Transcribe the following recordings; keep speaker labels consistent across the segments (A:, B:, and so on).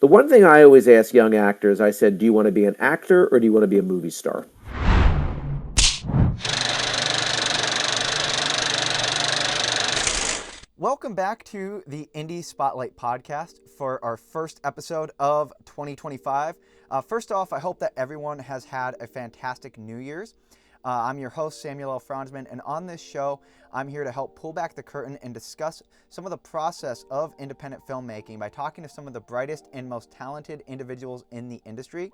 A: The one thing I always ask young actors, I said, do you want to be an actor or do you want to be a movie star?
B: Welcome back to the Indie Spotlight podcast for our first episode of 2025. First off, I hope that everyone has had a fantastic New Year's. I'm your host, Samuel L. Fronsman, and on this show, I'm here to help pull back the curtain and discuss some of the process of independent filmmaking by talking to some of the brightest and most talented individuals in the industry.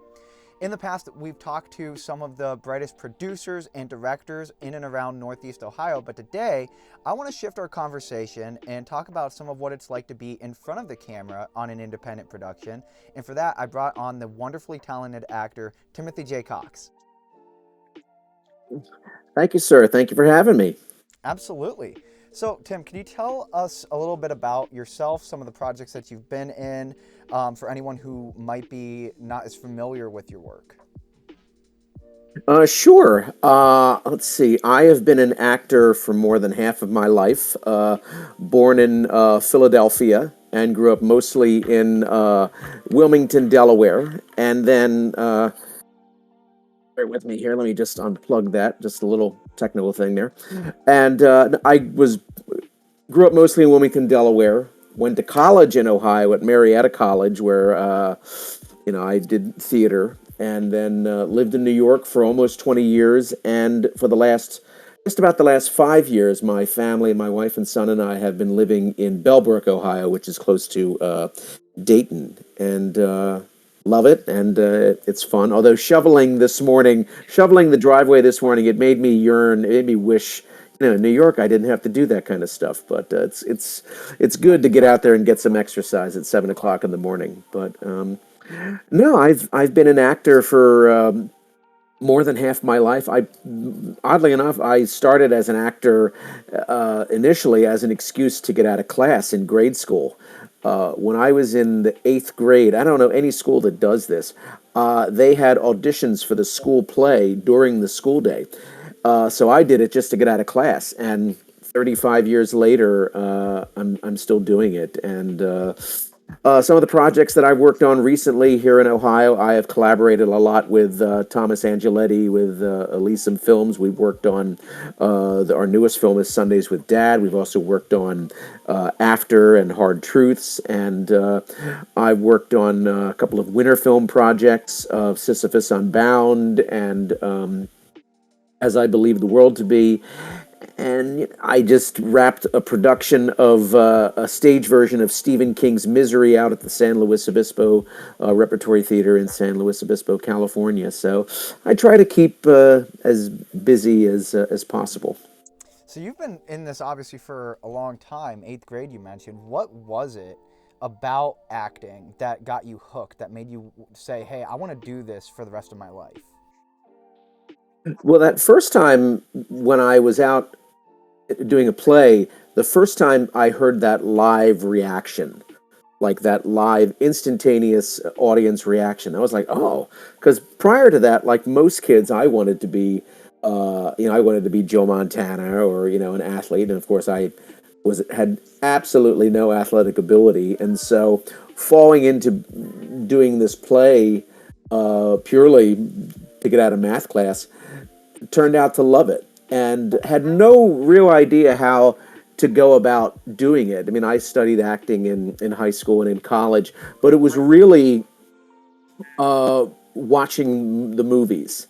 B: In the past, we've talked to some of the brightest producers and directors in and around Northeast Ohio, but today I want to shift our conversation and talk about some of what it's like to be in front of the camera on an independent production. And for that, I brought on the wonderfully talented actor, Timothy J. Cox.
A: Thank you, sir. Thank you for having me.
B: Absolutely. So, Tim, can you tell us a little bit about yourself, some of the projects that you've been in, for anyone who might be not as familiar with your work?
A: Sure. Let's see. I have been an actor for more than half of my life. Born in Philadelphia and grew up mostly in Wilmington, Delaware. And then, bear with me here. Let me just unplug that. Just a little technical thing there. And I was grew up mostly in Wilmington, Delaware. Went to college in Ohio at Marietta College, where I did theater, and then lived in New York for almost 20 years. And for just about the last 5 years, my family, my wife and son, and I have been living in Bellbrook, Ohio, which is close to Dayton, and love it. And it's fun. Although shoveling the driveway this morning, it made me yearn. It made me wish. In New York, I didn't have to do that kind of stuff, but it's good to get out there and get some exercise at 7 o'clock in the morning. But no, I've been an actor for more than half my life. Oddly enough, I started as an actor initially as an excuse to get out of class in grade school. When I was in the eighth grade, I don't know any school that does this. They had auditions for the school play during the school day. So I did it just to get out of class, and 35 years later, I'm still doing it. And some of the projects that I've worked on recently here in Ohio, I have collaborated a lot with Thomas Angeletti with Elysium Films. We've worked on our newest film is Sundays with Dad. We've also worked on After and Hard Truths, and I've worked on a couple of winter film projects of Sisyphus Unbound and As I Believe the World to Be. And I just wrapped a production of a stage version of Stephen King's Misery out at the San Luis Obispo Repertory Theater in San Luis Obispo, California. So I try to keep as busy as possible.
B: So you've been in this obviously for a long time, eighth grade you mentioned. What was it about acting that got you hooked, that made you say, hey, I want to do this for the rest of my life?
A: Well, that first time when I was out doing a play, the first time I heard that live reaction, like that live instantaneous audience reaction, I was like, oh, because prior to that, like most kids, I wanted to be, I wanted to be Joe Montana or an athlete, and of course, I had absolutely no athletic ability, and so falling into doing this play purely to get out of math class turned out to love it and had no real idea how to go about doing it. I mean, I studied acting in high school and in college, but it was really watching the movies.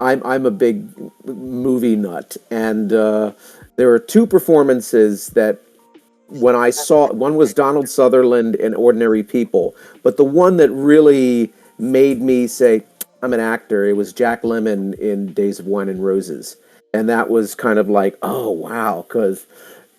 A: I'm a big movie nut, and there are two performances that when I saw one was Donald Sutherland in Ordinary People, but the one that really made me say I'm an actor, it was Jack Lemmon in Days of Wine and Roses, and that was kind of like, oh wow, because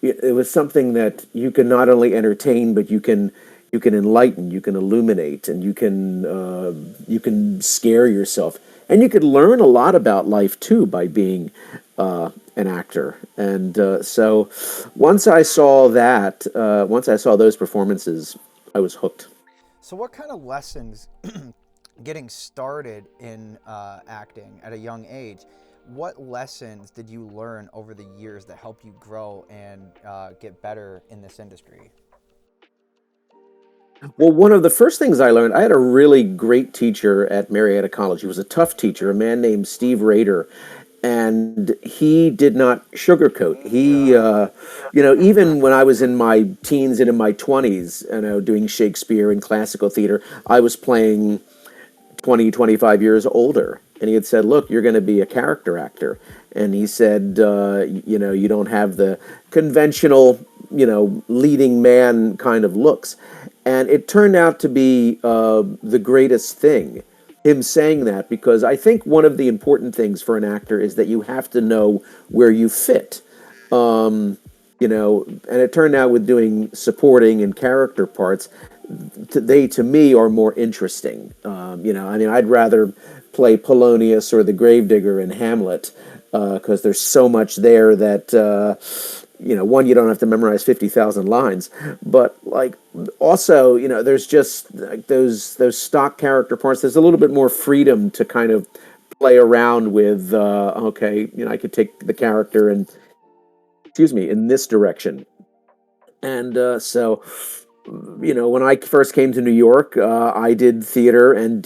A: it was something that you can not only entertain, but you can enlighten, you can illuminate, and you can scare yourself, and you could learn a lot about life too by being an actor. And so once I saw those performances, I was hooked.
B: So what kind of lessons getting started in acting at a young age, what lessons did you learn over the years that helped you grow and get better in this industry?
A: Well, one of the first things I learned, I had a really great teacher at Marietta College. He was a tough teacher, a man named Steve Rader, and he did not sugarcoat. Even when I was in my teens and in my 20s, doing Shakespeare and classical theater, I was playing 20, 25 years older. And he had said, look, you're going to be a character actor. And he said, you don't have the conventional, leading man kind of looks. And it turned out to be the greatest thing, him saying that, because I think one of the important things for an actor is that you have to know where you fit. And it turned out with doing supporting and character parts, they to me are more interesting. I'd rather play Polonius or the Gravedigger in Hamlet because there's so much there that one, you don't have to memorize 50,000 lines, but like also, there's just like those stock character parts. There's a little bit more freedom to kind of play around with. Okay, I could take the character and excuse me in this direction, and when I first came to New York, I did theater and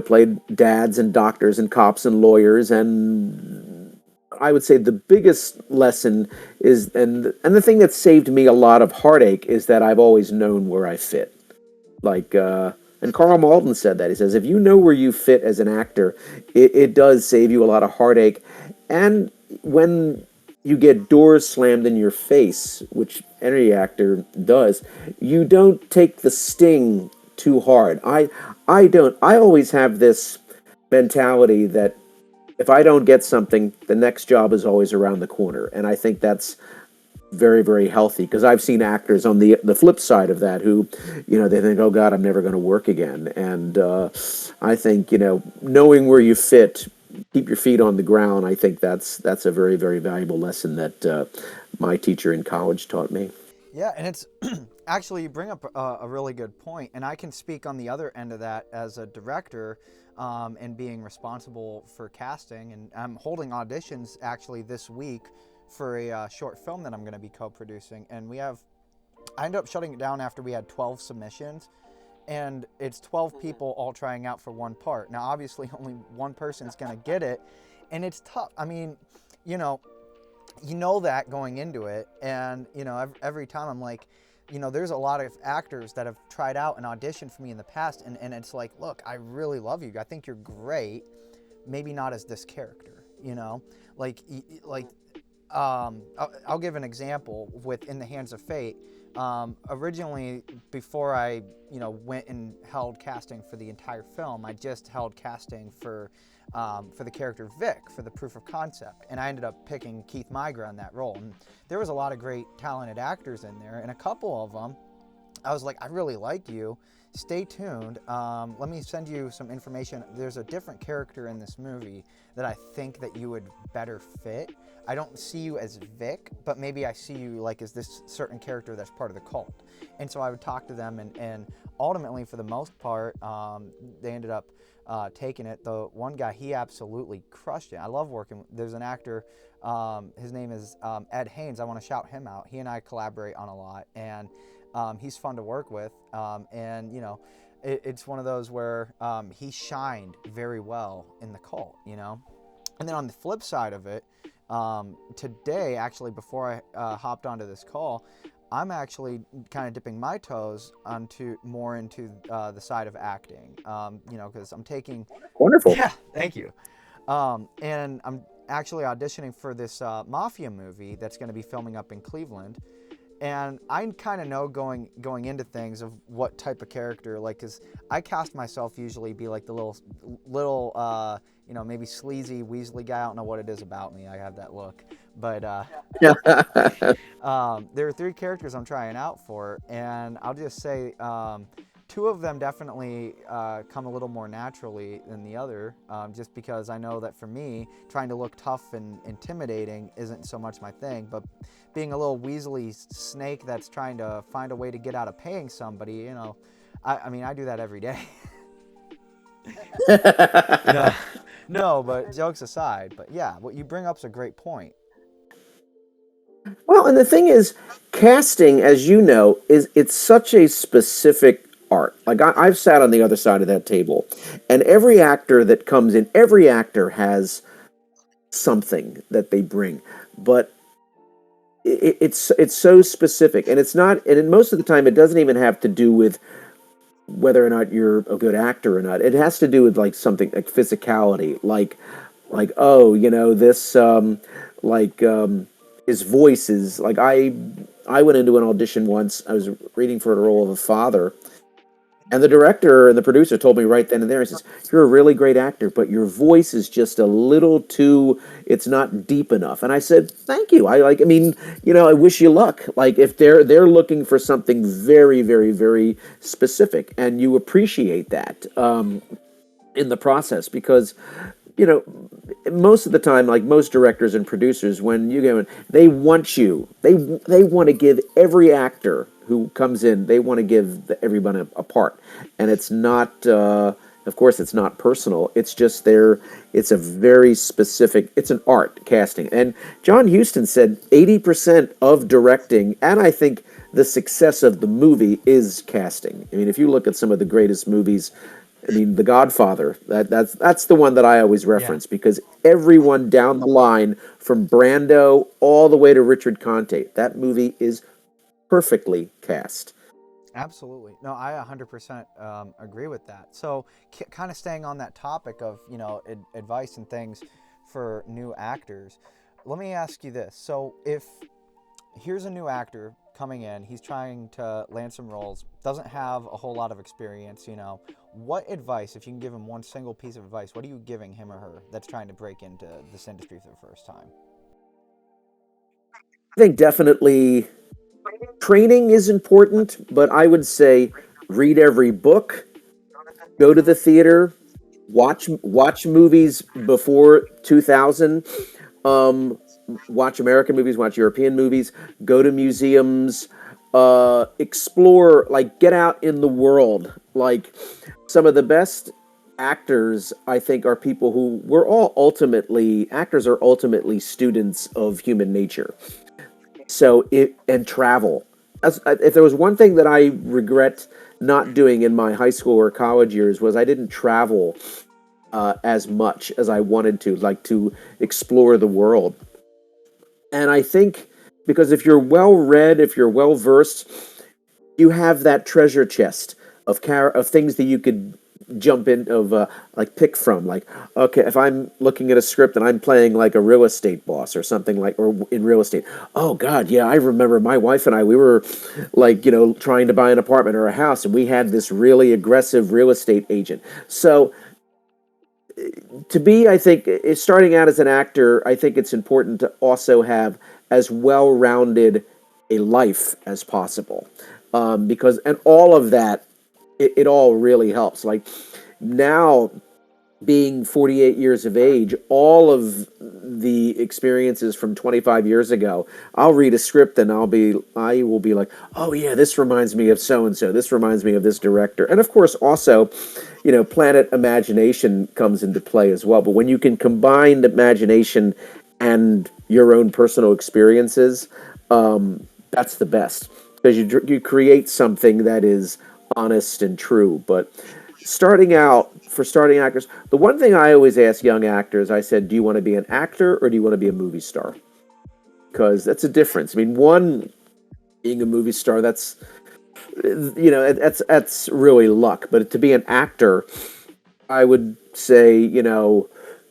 A: played dads and doctors and cops and lawyers. And I would say the biggest lesson is, and the thing that saved me a lot of heartache is that I've always known where I fit. Like, and Carl Malden said that. He says, if you know where you fit as an actor, it does save you a lot of heartache. And when you get doors slammed in your face, which any actor does, you don't take the sting too hard. I don't. I always have this mentality that if I don't get something, the next job is always around the corner, and I think that's very, very healthy, because I've seen actors on the flip side of that who, they think, oh God, I'm never going to work again. And I think knowing where you fit, keep your feet on the ground. I think that's a very, very valuable lesson that my teacher in college taught me.
B: Yeah, and it's actually you bring up a really good point, and I can speak on the other end of that as a director and being responsible for casting. And I'm holding auditions actually this week for a short film that I'm going to be co-producing, and I ended up shutting it down after we had 12 submissions, and it's 12 people all trying out for one part. Now, obviously, only one person's going to get it, and it's tough. I mean, you know, that going into it, and every time I'm like, there's a lot of actors that have tried out and auditioned for me in the past, and it's like, look, I really love you, I think you're great, maybe not as this character, like I'll give an example with In the Hands of Fate. Originally, before I went and held casting for the entire film, I just held casting for the character Vic for the proof of concept, and I ended up picking Keith Migra in that role. And there was a lot of great talented actors in there, and a couple of them I was like, I really like you. Stay tuned. Let me send you some information. There's a different character in this movie that I think that you would better fit. I don't see you as Vic, but maybe I see you like as this certain character that's part of the cult. And so I would talk to them, and ultimately, for the most part, they ended up taking it. The one guy, he absolutely crushed it. I love working. There's an actor. His name is Ed Haynes. I want to shout him out. He and I collaborate on a lot, and he's fun to work with, and it's one of those where he shined very well in the cult, And then on the flip side of it, today, actually, before I hopped onto this call, I'm actually kind of dipping my toes into the side of acting, because I'm taking.
A: Wonderful.
B: Yeah, thank you. And I'm actually auditioning for this mafia movie that's going to be filming up in Cleveland. And I kind of know going into things of what type of character, like, because I cast myself usually be like the little maybe sleazy Weasley guy. I don't know what it is about me. I have that look, but there are three characters I'm trying out for, and I'll just say two of them definitely come a little more naturally than the other, just because I know that for me, trying to look tough and intimidating isn't so much my thing, but being a little Weasley snake that's trying to find a way to get out of paying somebody, I mean, I do that every day. No, no, but jokes aside, but yeah, what you bring up's a great point.
A: Well, and the thing is, casting, as you know, is it's such a specific art. Like I've sat on the other side of that table, and every actor that comes in, every actor has something that they bring, but it's so specific, and it's not. And most of the time, it doesn't even have to do with whether or not you're a good actor or not. It has to do with like something like physicality, like oh, this like his voice is like I went into an audition once. I was reading for the role of a father, and the director and the producer told me right then and there, he says, "You're a really great actor, but your voice is just a little too, it's not deep enough." And I said, "Thank you. I mean, I wish you luck. Like if they're looking for something very, very, very specific, and you appreciate that in the process because you know, most of the time, like most directors and producers, when you go in, they want you. They want to give every actor who comes in. They want to give everyone a part, and it's not. Of course, it's not personal. It's just their. It's a very specific. It's an art casting, and John Huston said 80% of directing, and I think the success of the movie is casting. I mean, if you look at some of the greatest movies, I mean, The Godfather. That's the one that I always
B: Yeah.
A: reference because everyone down the line, from Brando all the way to Richard Conte, that movie is perfectly cast.
B: Absolutely. No, I 100% agree with that. So, kind of staying on that topic of, advice and things for new actors, let me ask you this. So, if here's a new actor coming in, he's trying to land some roles, doesn't have a whole lot of experience, what advice, if you can give him one single piece of advice, what are you giving him or her that's trying to break into this industry for the first time?
A: I think definitely training is important, but I would say read every book, go to the theater, watch movies before 2000, um, watch American movies, watch European movies, go to museums, explore, like get out in the world. Like some of the best actors, I think, are people who we're all ultimately actors are ultimately students of human nature. So it and travel. If there was one thing that I regret not doing in my high school or college years was I didn't travel as much as I wanted to, like to explore the world. And I think because if you're well read, if you're well versed, you have that treasure chest of things that you could jump in of like pick from. Like, okay, if I'm looking at a script and I'm playing like a real estate boss or something like, or in real estate, oh God, yeah, I remember my wife and I, we were like, trying to buy an apartment or a house, and we had this really aggressive real estate agent. So to be, I think, starting out as an actor, I think it's important to also have as well rounded a life as possible. Because, and all of that, it all really helps. Like now, being 48 years of age, all of the experiences from 25 years ago, I'll read a script and I will be like, oh yeah, this reminds me of so and so. This reminds me of this director. And of course, also, planet imagination comes into play as well. But when you can combine imagination and your own personal experiences, that's the best because you create something that is honest and true. But starting out for starting actors, the one thing I always ask young actors, I said, do you want to be an actor or do you want to be a movie star? Because that's a difference. I mean, one being a movie star, that's really luck. But to be an actor, I would say,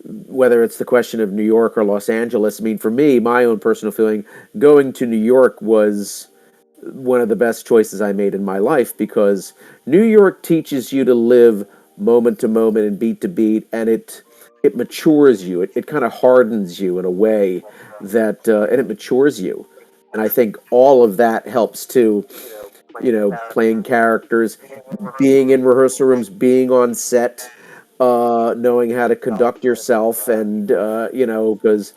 A: whether it's the question of New York or Los Angeles. I mean, for me, my own personal feeling, going to New York was one of the best choices I made in my life because New York teaches you to live moment to moment and beat to beat, and it matures you. It kind of hardens you in a way that, and it matures you. And I think all of that helps too. Playing characters, being in rehearsal rooms, being on set, knowing how to conduct yourself, and because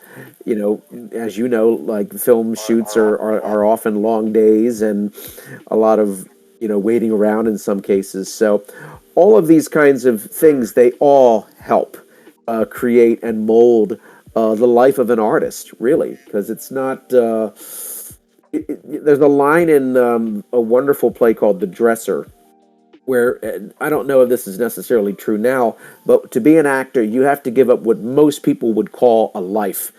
A: as you know, like film shoots are often long days and a lot of waiting around in some cases. So all of these kinds of things, they all help create and mold the life of an artist, really, because it's not. There's a line in a wonderful play called The Dresser, where I don't know if this is necessarily true now, but to be an actor, you have to give up what most people would call a life.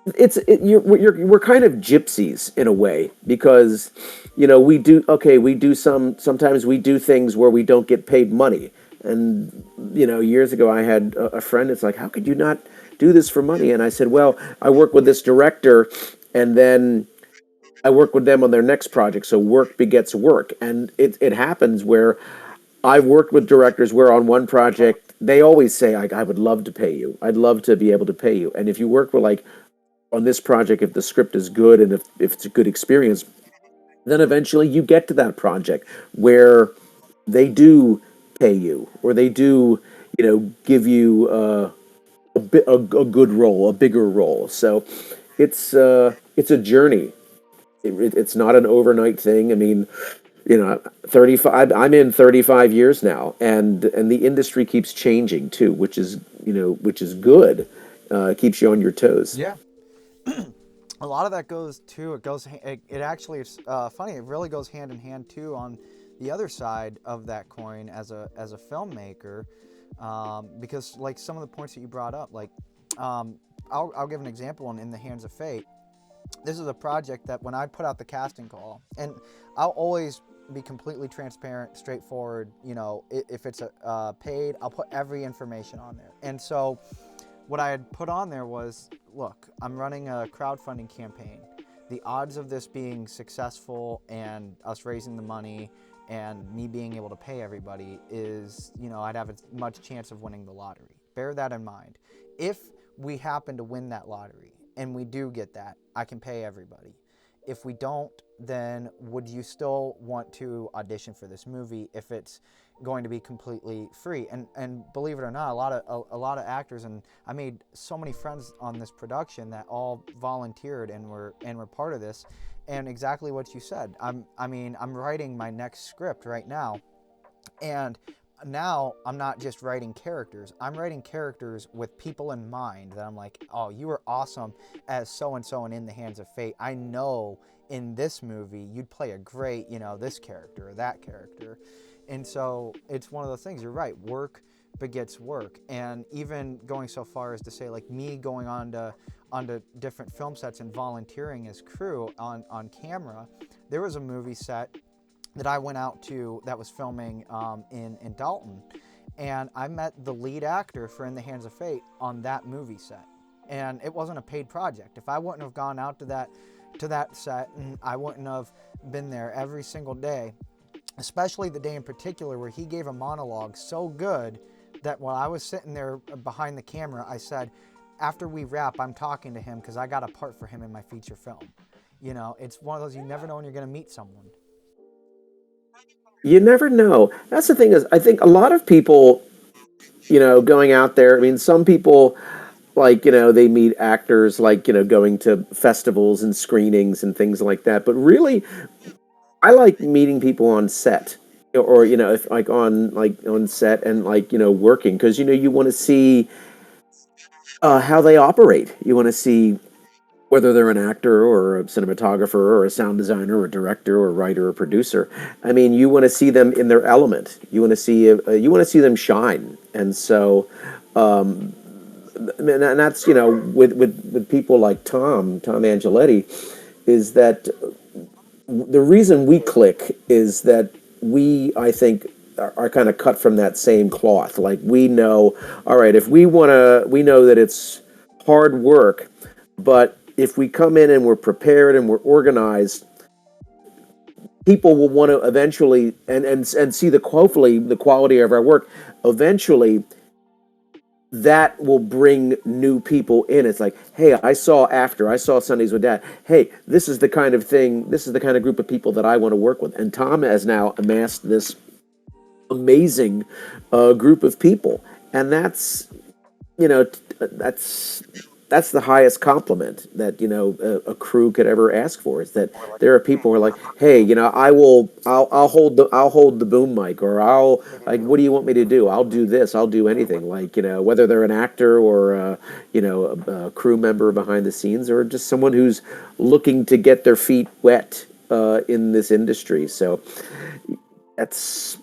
A: We're kind of gypsies in a way because we do sometimes we do things where we don't get paid money. And years ago I had a friend. It's like, how could you not do this for money? And I said, well, I work with this director, and then I work with them on their next project. So work begets work, and it happens where I've worked with directors where on one project they always say, I would love to pay you. I'd love to be able to pay you. And if you work with, like, on this project, if the script is good and if it's a good experience, then eventually you get to that project where they do pay you, or they do, give you a good role, a bigger role. So it's a journey. It's not an overnight thing. I mean, 35. I'm in 35 years now, and the industry keeps changing too, which is good. Keeps you on your toes.
B: Yeah. A lot of that goes too. It actually is funny. It really goes hand in hand too on the other side of that coin as a filmmaker, because like some of the points that you brought up, like I'll give an example in the Hands of Fate. This is a project that when I put out the casting call, and I'll always be completely transparent, straightforward. If it's paid, I'll put every information on there. And so what I had put on there was, look, I'm running a crowdfunding campaign. The odds of this being successful and us raising the money and me being able to pay everybody is, I'd have as much chance of winning the lottery. Bear that in mind. If we happen to win that lottery and we do get that, I can pay everybody. If we don't, then would you still want to audition for this movie if it's going to be completely free? And believe it or not, a lot of actors, and I made so many friends on this production that all volunteered and were part of this. And exactly what you said. I'm writing my next script right now, and now I'm not just writing characters. I'm writing characters with people in mind that I'm like, oh, you were awesome as so and so and in the Hands of Fate. I know in this movie you'd play a great, this character or that character. And so it's one of those things. You're right. Work begets work. And even going so far as to say, like, me going onto different film sets and volunteering as crew on camera, there was a movie set that I went out to that was filming in Dalton, and I met the lead actor for In the Hands of Fate on that movie set, and it wasn't a paid project. If I wouldn't have gone out to that set, and I wouldn't have been there every single day, especially the day in particular where he gave a monologue so good that while I was sitting there behind the camera, I said, after we wrap, I'm talking to him because I got a part for him in my feature film. It's one of those, you never know when you're going to meet someone.
A: You never know. That's the thing, is I think a lot of people, going out there. I mean, some people, like, they meet actors, like, going to festivals and screenings and things like that. But really, I like meeting people on set, or if like on set and, like, working, because you want to see how they operate. You want to see whether they're an actor or a cinematographer or a sound designer or a director or a writer or producer. I mean, you want to see them in their element. You want to see them shine. And so, and that's, with people like Tom Angeletti, is that the reason we click is that I think, are kind of cut from that same cloth. Like, we know, all right, if we know that it's hard work, but if we come in and we're prepared and we're organized, people will want to eventually and see hopefully the quality of our work. Eventually, that will bring new people in. It's like, hey, I saw Sundays with Dad. Hey, this is the kind of thing. This is the kind of group of people that I want to work with. And Tom has now amassed this amazing group of people, and that's that's the highest compliment that a crew could ever ask for, is that there are people who are like, hey, I'll hold the boom mic, or I'll, like, what do you want me to do? I'll do this, I'll do anything, like, whether they're an actor or a crew member behind the scenes, or just someone who's looking to get their feet wet in this industry. So that's,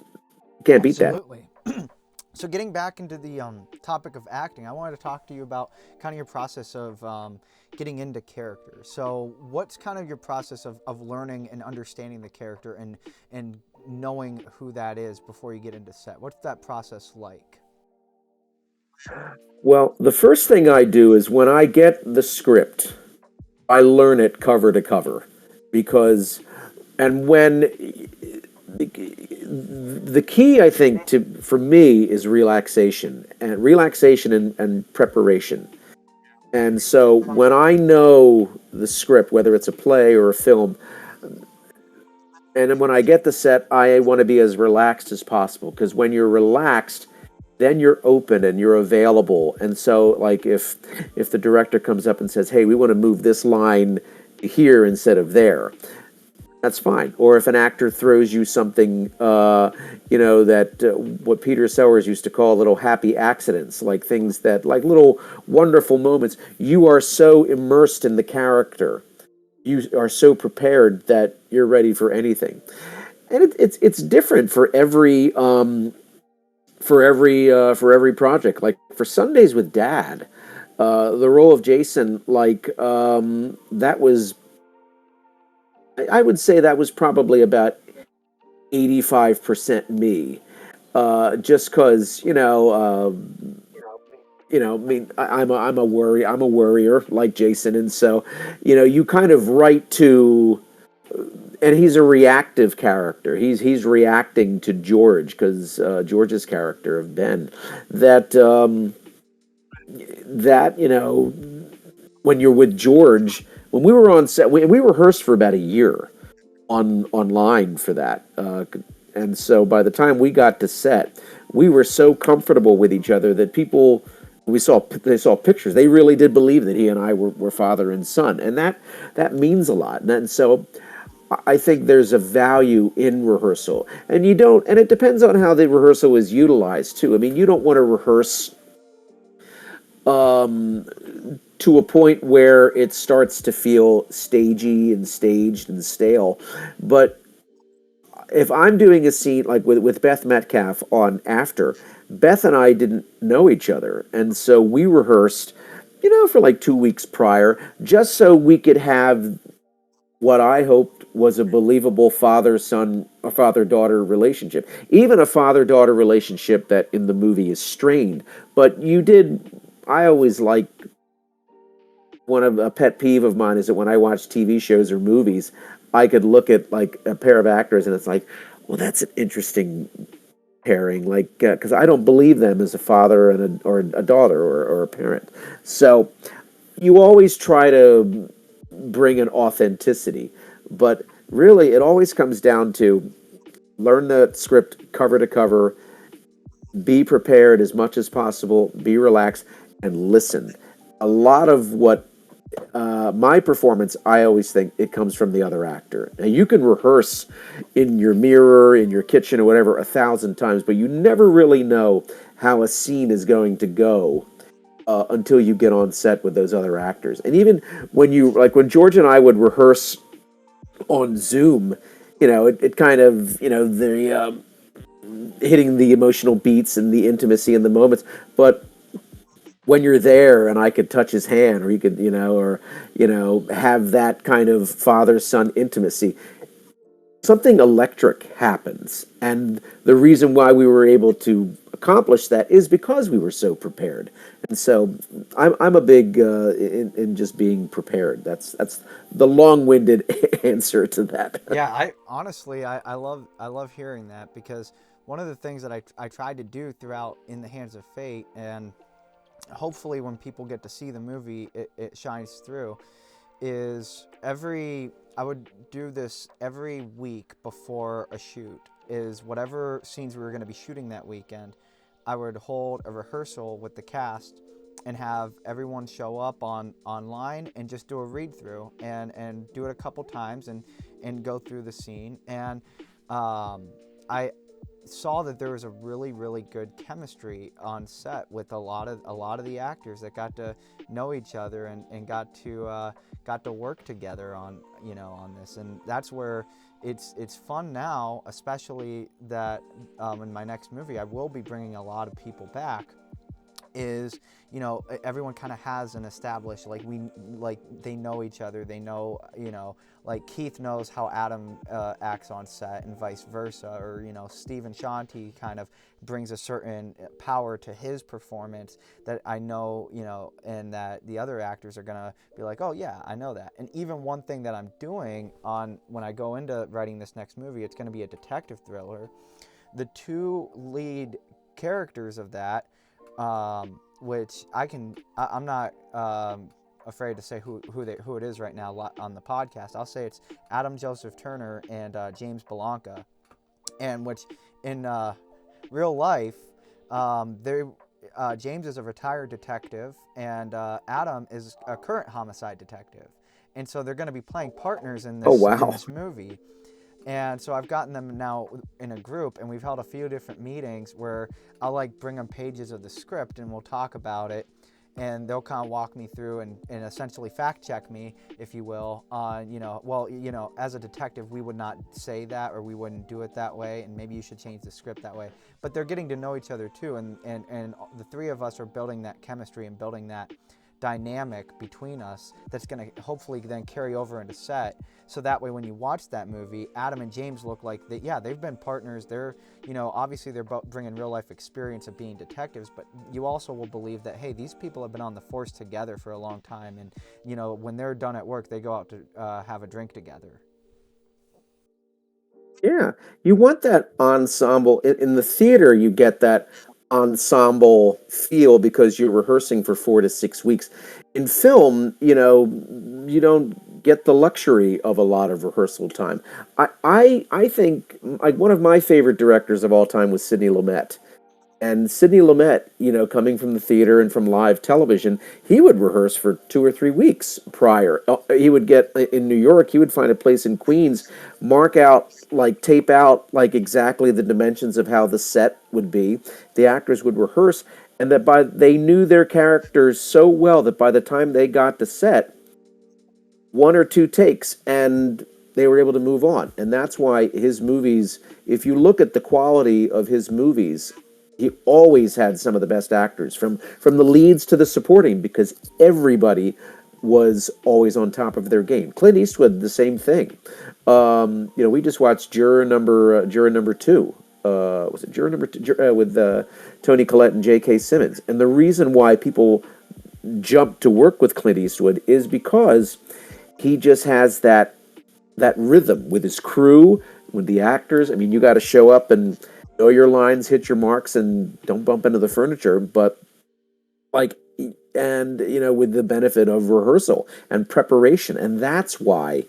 A: can't beat that.
B: Absolutely. So getting back into the topic of acting, I wanted to talk to you about kind of your process of getting into character. So what's kind of your process of learning and understanding the character and knowing who that is before you get into set? What's that process like?
A: Well, the first thing I do is, when I get the script, I learn it cover to cover, because, and when the key, I think, to for me, is relaxation and preparation. And so when I know the script, whether it's a play or a film, and then when I get the set, I want to be as relaxed as possible, because when you're relaxed, then you're open and you're available. And so, like, if the director comes up and says, "Hey, we want to move this line here instead of there," that's fine. Or if an actor throws you something, that what Peter Sellers used to call little happy accidents, like things that, like little wonderful moments, you are so immersed in the character, you are so prepared that you're ready for anything. And it's different for every project. Like for Sundays with Dad, the role of Jason, like, that was, I would say that was probably about 85% me, just because, I mean, I'm a worrier like Jason, and so, you kind of write to, and he's a reactive character. He's reacting to George, because George's character of Ben, that when you're with George, when we were on set, we rehearsed for about a year online for that. And so by the time we got to set, we were so comfortable with each other that people, they saw pictures, they really did believe that he and I were father and son, and that means a lot. And so I think there's a value in rehearsal, and it depends on how the rehearsal is utilized too. I mean, you don't want to rehearse to a point where it starts to feel stagey and staged and stale. But if I'm doing a scene like with Beth Metcalf on After, Beth and I didn't know each other. And so we rehearsed, for like 2 weeks prior, just so we could have what I hoped was a believable father-son or father-daughter relationship. Even a father-daughter relationship that in the movie is strained. But I always like, one of a pet peeve of mine is that when I watch TV shows or movies, I could look at like a pair of actors and it's like, well, that's an interesting pairing, like, because I don't believe them as a father or a daughter, or a parent. So you always try to bring an authenticity, but really it always comes down to learn the script cover to cover, be prepared as much as possible, be relaxed, and listen. A lot of what my performance, I always think it comes from the other actor. Now, you can rehearse in your mirror, in your kitchen, or whatever, 1,000 times, but you never really know how a scene is going to go until you get on set with those other actors. And even when George and I would rehearse on Zoom, it kind of, the hitting the emotional beats and the intimacy in the moments, but when you're there and I could touch his hand, or he could, have that kind of father-son intimacy, something electric happens. And the reason why we were able to accomplish that is because we were so prepared. And so I'm a big in just being prepared. That's the long-winded answer to that.
B: Yeah, I honestly, I love hearing that, because one of the things that I tried to do throughout In the Hands of Fate, and hopefully when people get to see the movie, it shines through, is I would do this every week before a shoot, is whatever scenes we were going to be shooting that weekend, I would hold a rehearsal with the cast and have everyone show up online and just do a read through and do it a couple times and go through the scene. And I saw that there was a really good chemistry on set with a lot of the actors that got to know each other and got to work together on this. And that's where it's fun now, especially that in my next movie I will be bringing a lot of people back. Is everyone kind of has an established, like they know each other, they know, like Keith knows how Adam acts on set and vice versa, or Stephen Shanti kind of brings a certain power to his performance that I know, and that the other actors are gonna be like, oh yeah, I know that. And even one thing that I'm doing on when I go into writing this next movie, it's going to be a detective thriller. The two lead characters of that, which I'm not afraid to say who it is right now on the podcast. I'll say it's Adam Joseph Turner and James Belanca, and which in real life, they James is a retired detective, and Adam is a current homicide detective, and so they're going to be playing partners in
A: Oh,
B: this
A: wow.
B: movie. And so I've gotten them now in a group, and we've held a few different meetings where I'll like bring them pages of the script and we'll talk about it, and they'll kind of walk me through and essentially fact check me, if you will, on, as a detective, we would not say that, or we wouldn't do it that way, and maybe you should change the script that way. But they're getting to know each other too, and the three of us are building that chemistry and building that dynamic between us that's going to hopefully then carry over into set, so that way when you watch that movie, Adam and James look like they've been partners. They're, obviously they're both bringing real life experience of being detectives, but you also will believe that, hey, these people have been on the force together for a long time, and when they're done at work, they go out to have a drink together.
A: Yeah, you want that ensemble in the theater. You get that ensemble feel because you're rehearsing for 4 to 6 weeks. In film, you don't get the luxury of a lot of rehearsal time. I think like one of my favorite directors of all time was Sidney Lumet. And Sidney Lumet, coming from the theater and from live television, he would rehearse for 2 or 3 weeks prior. He would get in New York, he would find a place in Queens, mark out, like tape out, like exactly the dimensions of how the set would be. The actors would rehearse, and they knew their characters so well that by the time they got to set, 1 or 2 takes, and they were able to move on. And that's why his movies, if you look at the quality of his movies, he always had some of the best actors, from the leads to the supporting, because everybody was always on top of their game. Clint Eastwood, the same thing. We just watched Juror number 2. Was it Juror number 2, with Tony Collette and J.K. Simmons? And the reason why people jump to work with Clint Eastwood is because he just has that rhythm with his crew, with the actors. I mean, you got to show up and know your lines, hit your marks, and don't bump into the furniture. But like, and with the benefit of rehearsal and preparation, and that's why,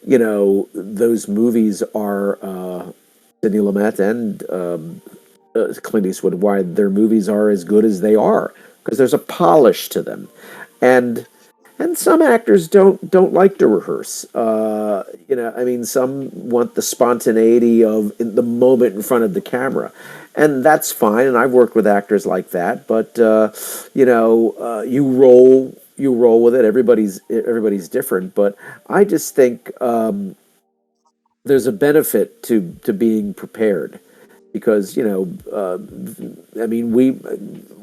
A: those movies are Sidney Lumet and Clint Eastwood. Why their movies are as good as they are, because there's a polish to them, and some actors don't like to rehearse. I mean, some want the spontaneity of in the moment in front of the camera, and that's fine. And I've worked with actors like that, but you roll with it. Everybody's different, but I just think there's a benefit to being prepared, because I mean, we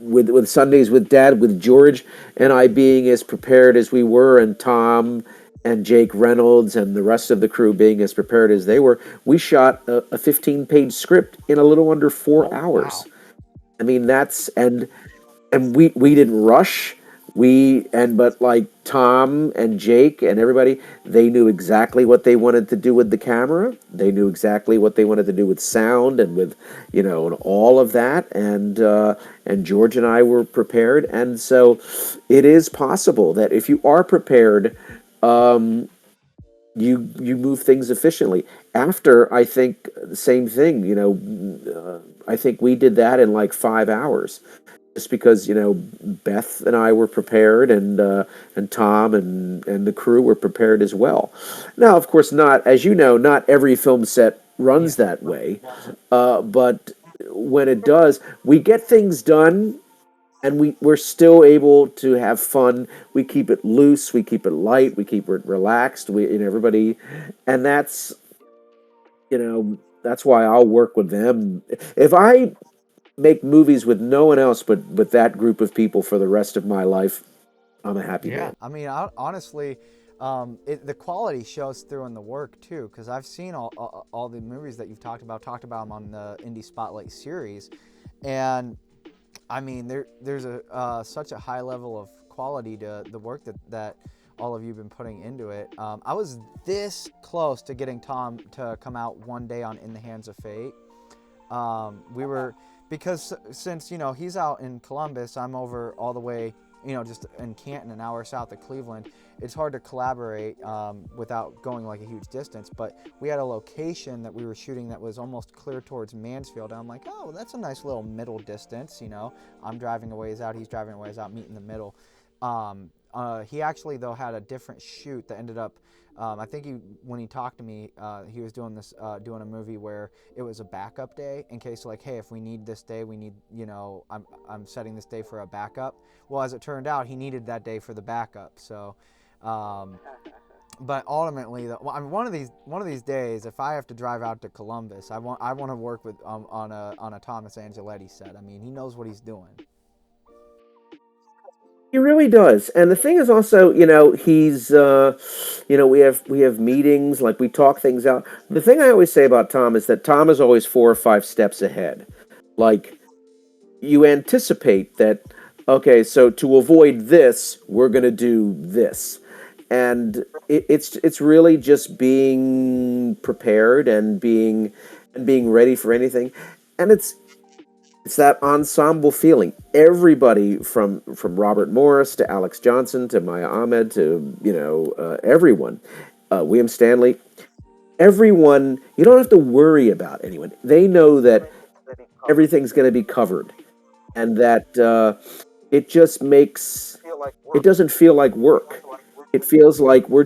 A: with Sundays with Dad, with George and I being as prepared as we were, and Tom and Jake Reynolds and the rest of the crew being as prepared as they were, we shot a 15-page script in a little under four
B: Oh
A: hours.
B: wow.
A: I mean, and we didn't rush. But like Tom and Jake and everybody, they knew exactly what they wanted to do with the camera. They knew exactly what they wanted to do with sound and with, and all of that. And George and I were prepared. And so it is possible that if you are prepared, you move things efficiently. After, I think the same thing. I think we did that in like 5 hours. just because Beth and I were prepared, and Tom and the crew were prepared as well. Now, of course, not as you know, not every film set runs
B: Yeah.
A: that way, but when it does, we get things done, and we're still able to have fun. We keep it loose, we keep it light, we keep it relaxed. Everybody, and that's why I'll work with them. If I make movies with no one else but that group of people for the rest of my life, I'm a happy
B: Yeah,
A: man.
B: I mean, honestly, the quality shows through in the work too. Because I've seen all the movies that you've talked about them on the Indie Spotlight series, and I mean, there's a such a high level of quality to the work that all of you've been putting into it. I was this close to getting Tom to come out one day on In the Hands of Fate. We were because since he's out in Columbus, I'm over all the way just in Canton, an hour south of Cleveland. It's hard to collaborate without going like a huge distance. But we had a location that we were shooting that was almost clear towards Mansfield. And I'm like, oh, that's a nice little middle distance. I'm driving a ways out, he's driving a ways out, meet in the middle. He actually though had a different shoot that ended up. I think when he talked to me, he was doing a movie where it was a backup day in case, like, hey, if we need this day, we need, I'm setting this day for a backup. Well, as it turned out, he needed that day for the backup. So, but ultimately, I mean, one of these days, if I have to drive out to Columbus, I want to work with on a Thomas Angeletti set. I mean, he knows what he's doing.
A: He really does. And the thing is also, he's we have meetings, like we talk things out. The thing I always say about Tom is that Tom is always 4 or 5 steps ahead. Like, you anticipate that, okay, so to avoid this, we're going to do this. And it's really just being prepared and being ready for anything. And it's that ensemble feeling. Everybody from Robert Morris to Alex Johnson to Maya Ahmed to everyone, William Stanley, everyone. You don't have to worry about anyone. They know that everything's going to be covered, and that it just makes it doesn't feel like work. It feels like we're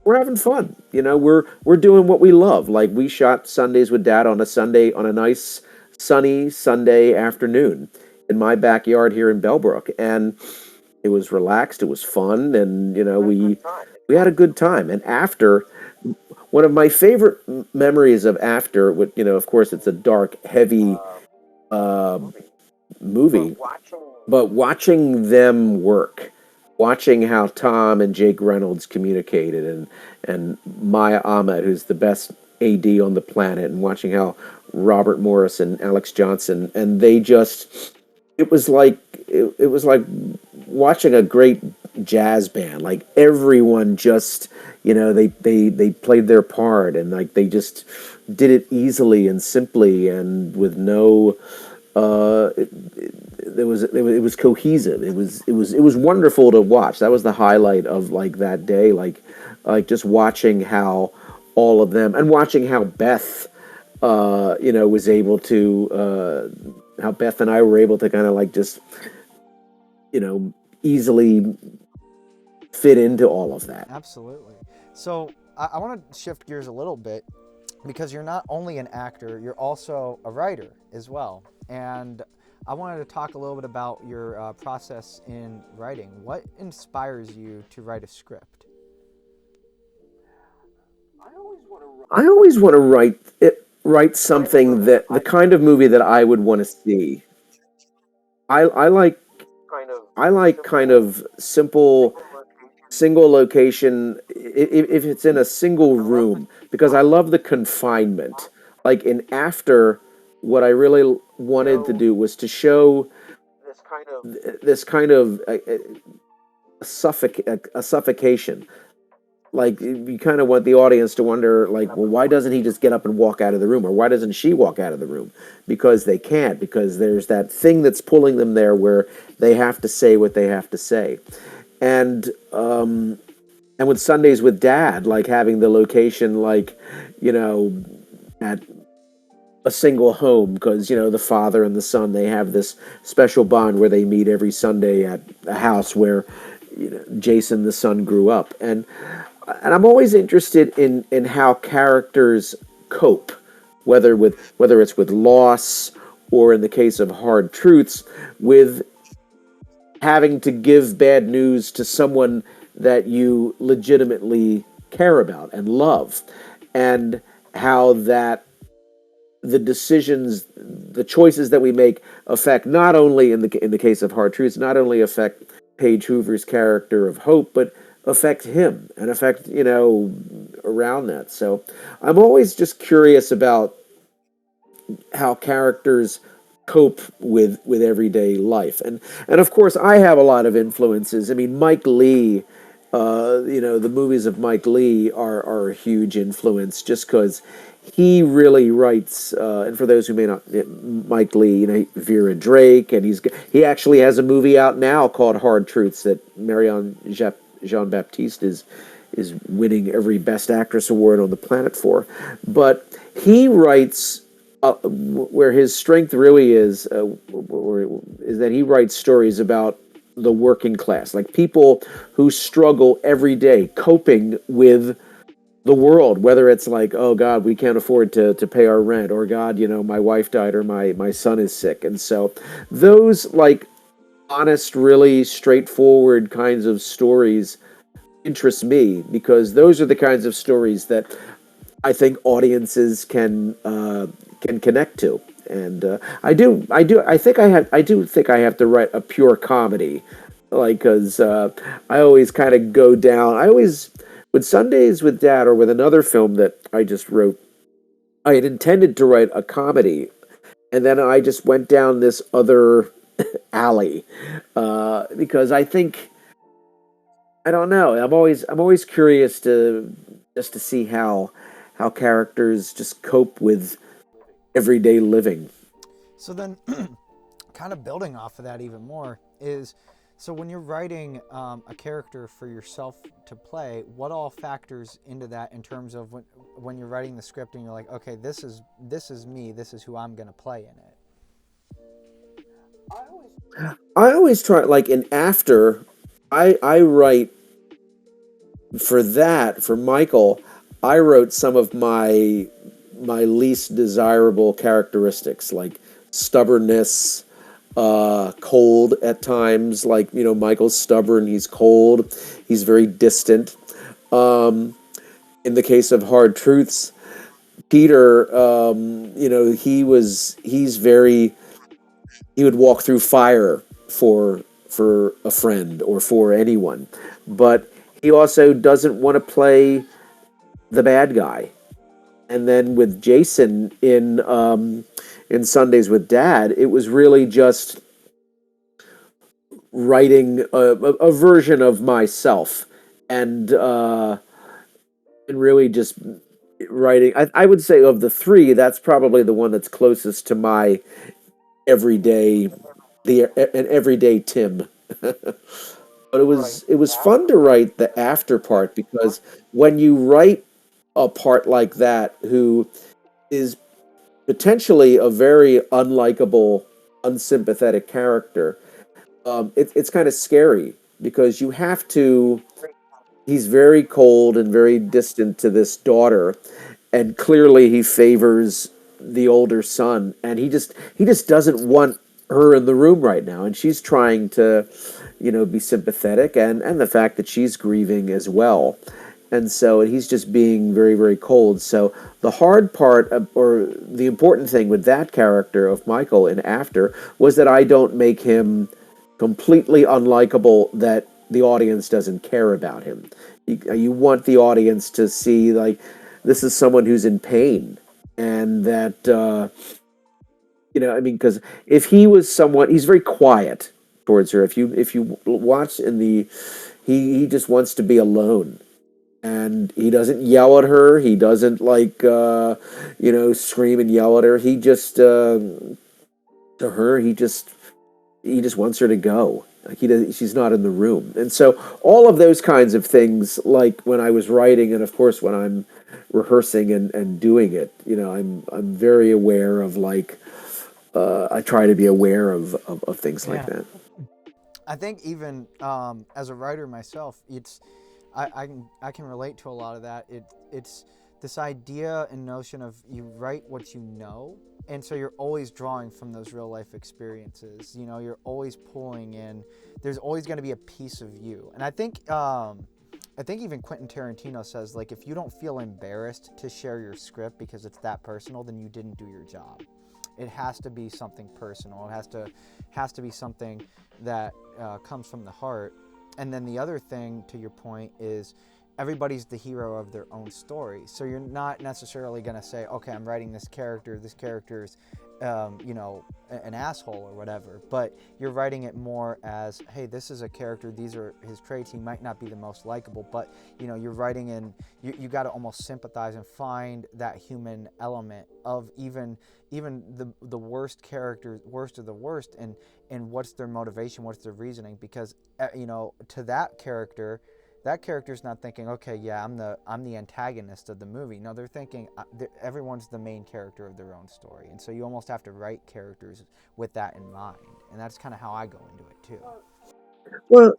A: having fun. We're doing what we love. Like, we shot Sundays with Dad on a Sunday, on a nice sunny Sunday afternoon in my backyard here in Bellbrook, and it was relaxed. It was fun, and we had a good time. And after, one of my favorite memories of After, of course, it's a dark, heavy uh, movie, but watching them work, watching how Tom and Jake Reynolds communicated, and Maya Ahmed, who's the best AD on the planet, and watching how Robert Morris and Alex Johnson, and they just, it was like watching a great jazz band. Like, everyone just, they played their part, and like they just did it easily and simply and with no it was cohesive. It was wonderful to watch. That was the highlight of, like, that day. Like just watching how all of them, and watching how Beth, was able to, how Beth and I were able to kind of, like, just easily fit into all of that.
B: Absolutely. So I want to shift gears a little bit because you're not only an actor, you're also a writer as well. And I wanted to talk a little bit about your process in writing. What inspires you to write a script?
A: I always want to write something, that the kind of movie that I would want to see. I like kind of simple, single location, if it's in a single room, because I love the confinement. Like, in After, what I really wanted to do was to show this kind of a suffocation. Like, you kind of want the audience to wonder, like, well, why doesn't he just get up and walk out of the room, or why doesn't she walk out of the room? Because they can't, because there's that thing that's pulling them there, where they have to say what they have to say. And with Sundays with Dad, like, having the location, like, you know at a single home because the father and the son, they have this special bond where they meet every Sunday at a house where Jason the son grew up, and I'm always interested in how characters cope, whether it's with loss or in the case of Hard Truths, with having to give bad news to someone that you legitimately care about and love, and how that the choices that we make affect not only in the case of Hard Truths, not only affect Paige Hoover's character of Hope, but affect him and affect around that. So I'm always just curious about how characters cope with everyday life, and of course I have a lot of influences. I mean, Mike Lee, the movies of Mike Lee are a huge influence just because he really writes. And for those who may not, Mike Lee, Vera Drake, and he actually has a movie out now called Hard Truths that Jean Baptiste is winning every Best Actress award on the planet for. But he writes where his strength really is that he writes stories about the working class, like people who struggle every day coping with the world, whether it's like, oh God, we can't afford to pay our rent, or God, my wife died, or my son is sick. And so those like honest, really straightforward kinds of stories interest me because those are the kinds of stories that I think audiences can connect to, and I do think I have to write a pure comedy, like because I always kind of go down. I always with Sundays with Dad or with another film that I just wrote. I had intended to write a comedy, and then I just went down this other alley because I think I don't know. I'm always curious to just to see how characters just cope with everyday living.
B: So then, kind of building off of that even more is, so when you're writing a character for yourself to play, what all factors into that in terms of when you're writing the script and you're like, okay, this is me, this is who I'm going to play in it.
A: I always try like in After, I write for that for Michael. I wrote some of my least desirable characteristics like stubbornness, cold at times. Like Michael's stubborn, he's cold, he's very distant. Um, in the case of Hard Truths, Peter, he would walk through fire for a friend or for anyone, but he also doesn't want to play the bad guy. And then with Jason in Sundays with Dad, it was really just writing a version of myself, and really just writing. I would say of the three, that's probably the one that's closest to my everyday an everyday Tim. But it was fun to write the after part because when you write a part like that who is potentially a very unlikable, unsympathetic character, it's kind of scary because you have to. He's very cold and very distant to this daughter, and clearly he favors the older son, and he just doesn't want her in the room right now, and she's trying to, be sympathetic, and the fact that she's grieving as well. And so he's just being very, very cold. So the hard part, or the important thing with that character of Michael in After, was that I don't make him completely unlikable, that the audience doesn't care about him. You want the audience to see, like, this is someone who's in pain. And that, I mean, because if he was someone, he's very quiet towards her. If you watch in he just wants to be alone, and he doesn't yell at her. He doesn't like scream and yell at her. He just to her he just wants her to go. She's not in the room. And so all of those kinds of things, like when I was writing, and of course when I'm rehearsing and doing it, I'm very aware of like I try to be aware of things like
B: Yeah.
A: that.
B: I think even as a writer myself, I can relate to a lot of that. It's this idea and notion of you write what you know, and so you're always drawing from those real life experiences. You're always pulling in. There's always going to be a piece of you, and I think even Quentin Tarantino says, like, if you don't feel embarrassed to share your script because it's that personal, then you didn't do your job. It has to be something personal. It has to be something that comes from the heart. And then the other thing, to your point, is everybody's the hero of their own story. So you're not necessarily going to say, okay, I'm writing this character. This character's, an asshole or whatever. But you're writing it more as, hey, this is a character. These are his traits. He might not be the most likable, but you're writing in. You got to almost sympathize and find that human element of even the worst characters, worst of the worst, and what's their motivation, what's their reasoning, because to that character's not thinking, okay, yeah, I'm the antagonist of the movie. No, they're thinking everyone's the main character of their own story, and so you almost have to write characters with that in mind, and that's kind of how I go into it too.
A: Well,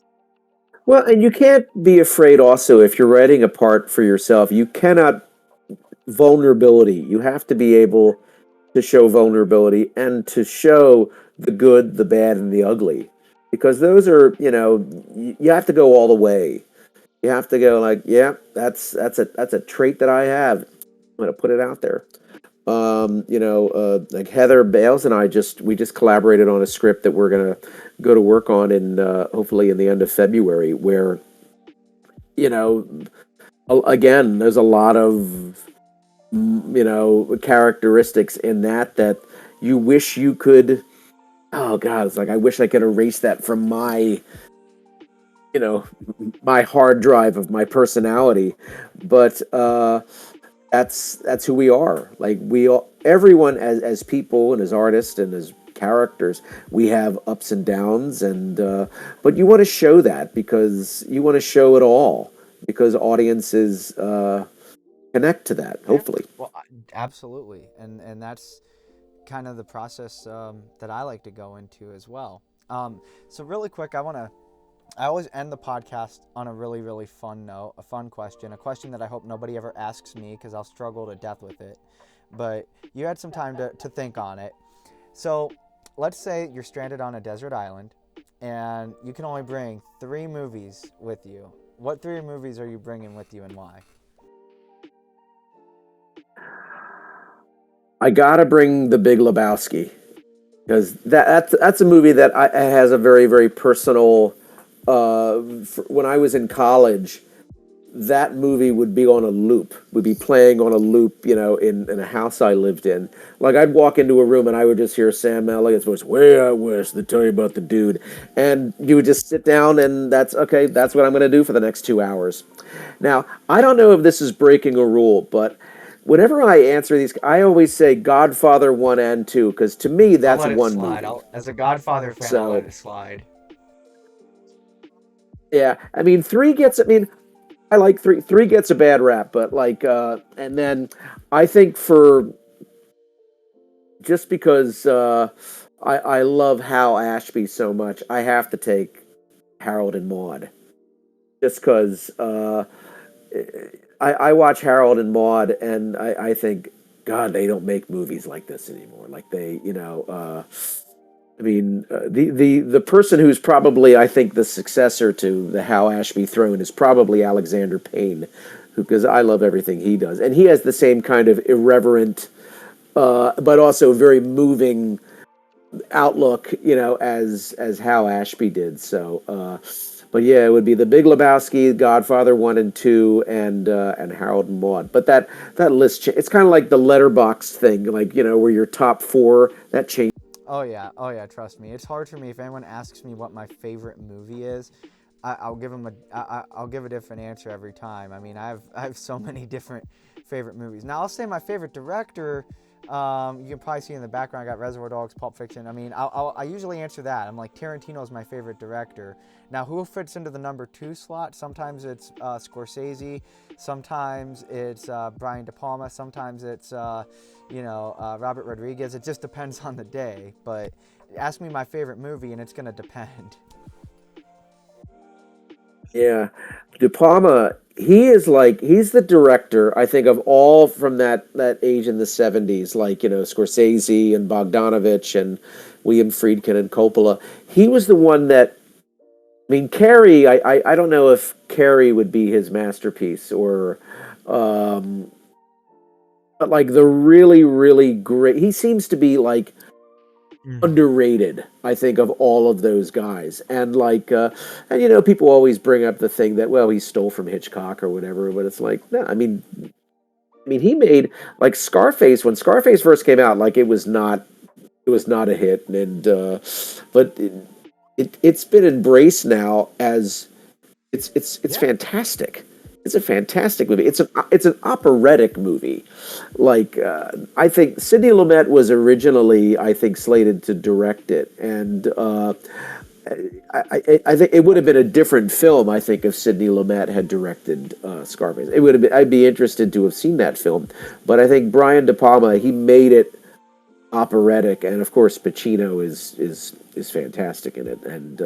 A: well, and you can't be afraid also if you're writing a part for yourself. You cannot vulnerability. You have to be able to show vulnerability and to show the good, the bad, and the ugly, because those are, you have to go all the way. You have to go like, yeah, that's a trait that I have. I'm gonna put it out there. Like Heather Bales and I we just collaborated on a script that we're gonna go to work on in hopefully in the end of February, where you know again there's a lot of characteristics in that you wish you could. Oh God, it's like I wish I could erase that from you know my hard drive of my personality, but that's who we are. Like everyone as people and as artists and as characters, we have ups and downs, and but you want to show that because you want to show it all because audiences connect to that.
B: Yeah.
A: Hopefully,
B: Well, absolutely, and that's kind of the process that I like to go into as well. So really quick, I always end the podcast on a really, really fun note, a fun question, a question that I hope nobody ever asks me because I'll struggle to death with it. But you had some time to think on it. So let's say you're stranded on a desert island and you can only bring 3 movies with you. What 3 movies are you bringing with you and why?
A: I gotta bring The Big Lebowski because that's a movie that has a very very personal. When I was in college, that movie would be on a loop, would be playing on a loop, in a house I lived in. Like I'd walk into a room and I would just hear Sam Elliott's voice, "Way out west, they tell you about the dude," and you would just sit down and that's okay. That's what I'm going to do for the next 2 hours. Now I don't know if this is breaking a rule, but whenever I answer these, I always say Godfather 1 and 2 because to me
B: I'll
A: that's
B: let it
A: one
B: slide.
A: movie.
B: As a Godfather fan, I'll let
A: So
B: it slide.
A: yeah, I mean three gets. I mean I like three. Three gets a bad rap, but like, and then I think for just because I love Hal Ashby so much, I have to take Harold and Maude. Just because I watch Harold and Maude, and I think, God, they don't make movies like this anymore. Like they, I mean, the person who's probably, I think, the successor to the Hal Ashby throne is probably Alexander Payne, because I love everything he does, and he has the same kind of irreverent, but also very moving outlook, as Hal Ashby did. So, but yeah, it would be The Big Lebowski, Godfather 1 and 2, and Harold and Maude. But that list, it's kind of like the letterbox thing, like where your top four that change.
B: Oh yeah. Trust me, it's hard for me if anyone asks me what my favorite movie is. I'll give them I'll give a different answer every time. I mean, I have so many different favorite movies. Now I'll say my favorite director. You can probably see in the background I got Reservoir Dogs, Pulp Fiction. I mean, I usually answer that. I'm like, Tarantino's my favorite director. Now, who fits into the number 2 slot? Sometimes it's Scorsese, sometimes it's Brian De Palma, sometimes it's Robert Rodriguez. It just depends on the day. But ask me my favorite movie, and it's gonna depend.
A: Yeah, De Palma. He's the director. I think of all from that age in the '70s, like Scorsese and Bogdanovich and William Friedkin and Coppola. He was the one that. I mean, Carrie. I don't know if Carrie would be his masterpiece or, um, but like the really really great. He seems to be like underrated, I think, of all of those guys. And and people always bring up the thing that, well, he stole from Hitchcock or whatever, but it's like, no, I mean he made like Scarface. When Scarface first came out, like it was not a hit. And but it's been embraced now as it's
B: Yeah.
A: fantastic. It's a fantastic movie. It's an operatic movie. I think Sidney Lumet was originally, I think, slated to direct it, and I think it would have been a different film. I think if Sidney Lumet had directed Scarface, it would have been. I'd be interested to have seen that film, but I think Brian De Palma, he made it operatic, and of course Pacino is fantastic in it, and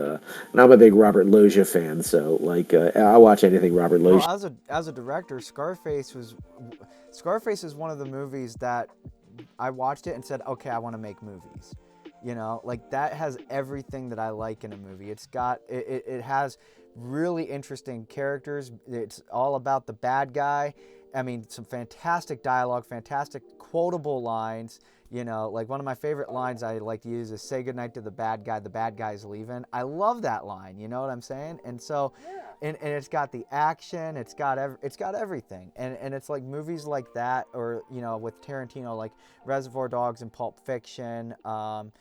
A: I'm a big Robert Loggia fan, so I watch anything Robert
B: Well,
A: Loggia.
B: as a director, Scarface is one of the movies that I watched it and said, okay, I want to make movies. Like that has everything that I like in a movie. It has really interesting characters. It's all about the bad guy. I mean, some fantastic dialogue, fantastic quotable lines. Like one of my favorite lines I like to use is "Say goodnight to the bad guy. The bad guy's leaving." I love that line. You know what I'm saying? And so, and it's got the action. It's got everything. And it's like movies like that, or with Tarantino, like Reservoir Dogs and Pulp Fiction. Or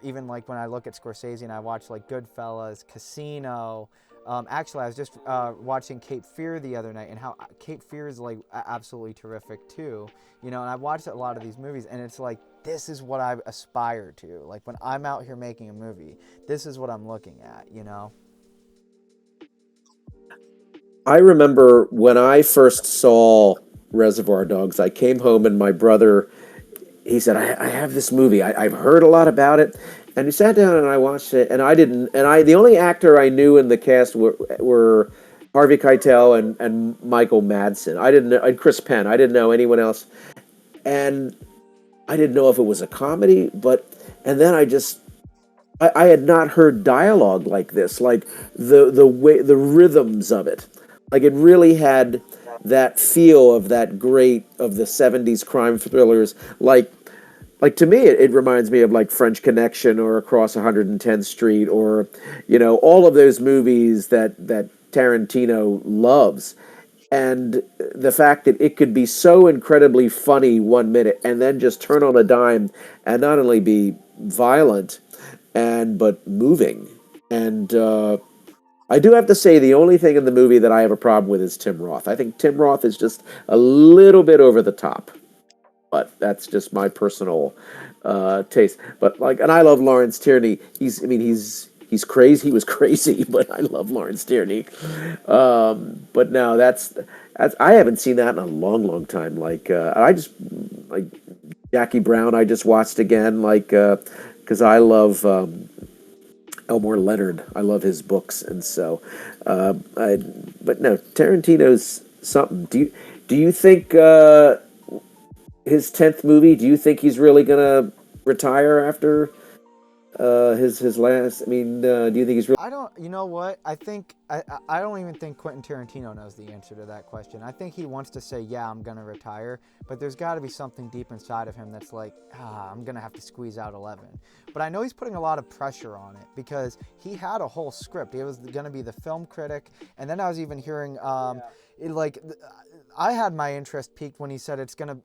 B: even like when I look at Scorsese and I watch like Goodfellas, Casino. Actually, I was just watching Cape Fear the other night, and how Cape Fear is like absolutely terrific too. And I've watched a lot of these movies, and it's like this is what I aspire to. Like when I'm out here making a movie, this is what I'm looking at.
A: I remember when I first saw Reservoir Dogs, I came home and my brother, he said, I have this movie. I've heard a lot about it. And he sat down and I watched it, and I didn't, and the only actor I knew in the cast were Harvey Keitel and Michael Madsen. I didn't know, and Chris Penn. I didn't know anyone else. And I didn't know if it was a comedy, and then I had not heard dialogue like this, like the way, the rhythms of it. Like it really had that feel of that great of the '70s crime thrillers. Like to me, it reminds me of like French Connection or Across 110th Street, or all of those movies that Tarantino loves. And the fact that it could be so incredibly funny 1 minute and then just turn on a dime and not only be violent and but moving. And I do have to say the only thing in the movie that I have a problem with is Tim Roth. I think Tim Roth is just a little bit over the top, but that's just my personal taste. But and I love Lawrence Tierney. He's crazy. He was crazy, but I love Lawrence Tierney. But no, that's I haven't seen that in a long, long time. I just like Jackie Brown. I just watched again, because I love Elmore Leonard. I love his books, and so. But no, Tarantino's something. Do you think his 10th movie? Do you think he's really gonna retire after his last? I mean, do you think he's really?
B: I don't. You know what? I don't even think Quentin Tarantino knows the answer to that question. I think he wants to say, "Yeah, I'm gonna retire," but there's got to be something deep inside of him that's like, I'm gonna have to squeeze out 11. But I know he's putting a lot of pressure on it because he had a whole script. He was gonna be the film critic, and then I was even hearing, I had my interest peaked when he said it's gonna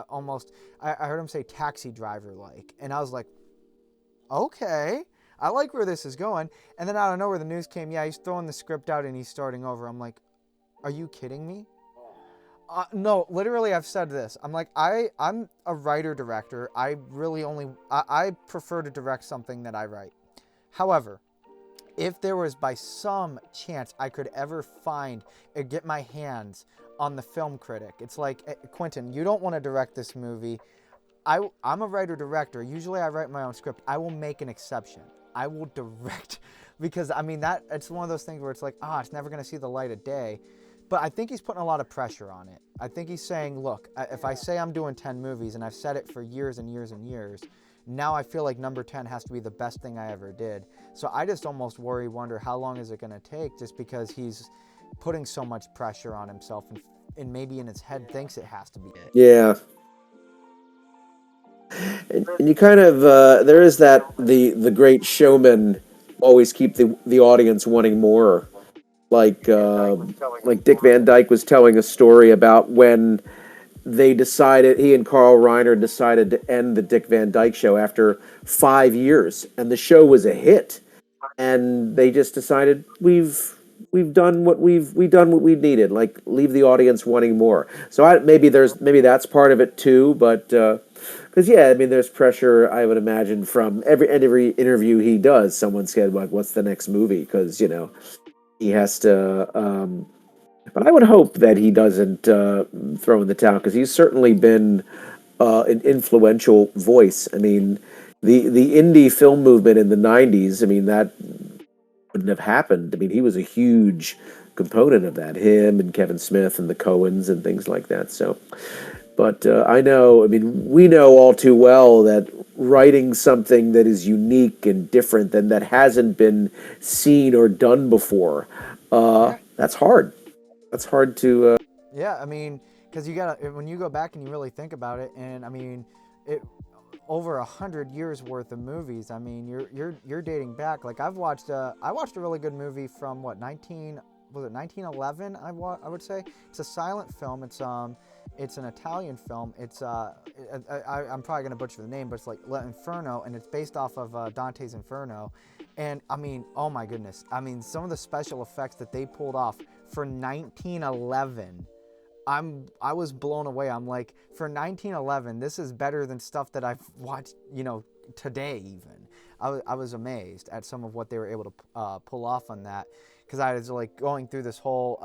B: almost. I heard him say taxi driver like, and I was like, okay, I like where this is going. And then out of nowhere, the news came, yeah, he's throwing the script out and he's starting over. I'm like, are you kidding me? No, literally, I've said this. I'm like, I'm a writer director. I really only I prefer to direct something that I write. However, if there was by some chance I could ever find or get my hands on the film critic, it's like, Quentin, you don't want to direct this movie. I'm a writer director. Usually I write my own script. I will make an exception. I will direct because I mean that it's one of those things where it's like, it's never going to see the light of day. But I think he's putting a lot of pressure on it. I think he's saying, look, if I say I'm doing 10 movies and I've said it for years and years and years, now I feel like number 10 has to be the best thing I ever did. So I just almost wonder how long is it going to take, just because he's putting so much pressure on himself, and maybe in his head thinks it has to be it.
A: Yeah. And you kind of there is that the great showman always keep the audience wanting more. Like like Dick Van Dyke was telling a story about when they decided, he and Carl Reiner decided to end the Dick Van Dyke Show after 5 years, and the show was a hit, and they just decided we've done what we've done what we needed. Like, leave the audience wanting more. So maybe that's part of it too, but because yeah, I mean, there's pressure, I would imagine, from every interview he does. Someone said, like, what's the next movie? Because he has to. But I would hope that he doesn't throw in the towel, because he's certainly been an influential voice. I mean, the indie film movement in the '90s. I mean, that wouldn't have happened. I mean, he was a huge component of that. Him and Kevin Smith and the Coens and things like that. So, but I know. I mean, we know all too well that writing something that is unique and different than that hasn't been seen or done before, that's hard. That's hard to.
B: Yeah, I mean, because you gotta, when you go back and you really think about it, and I mean, it over 100 years worth of movies. I mean, you're dating back. Like, I watched a really good movie from what 1911. I would say it's a silent film. It's an Italian film. I'm probably gonna butcher the name, but it's like L'Inferno, and it's based off of Dante's Inferno. And I mean, oh my goodness! I mean, some of the special effects that they pulled off for 1911. I was blown away. I'm like, for 1911, this is better than stuff that I've watched, today even. I was amazed at some of what they were able to pull off on that, because I was like going through this whole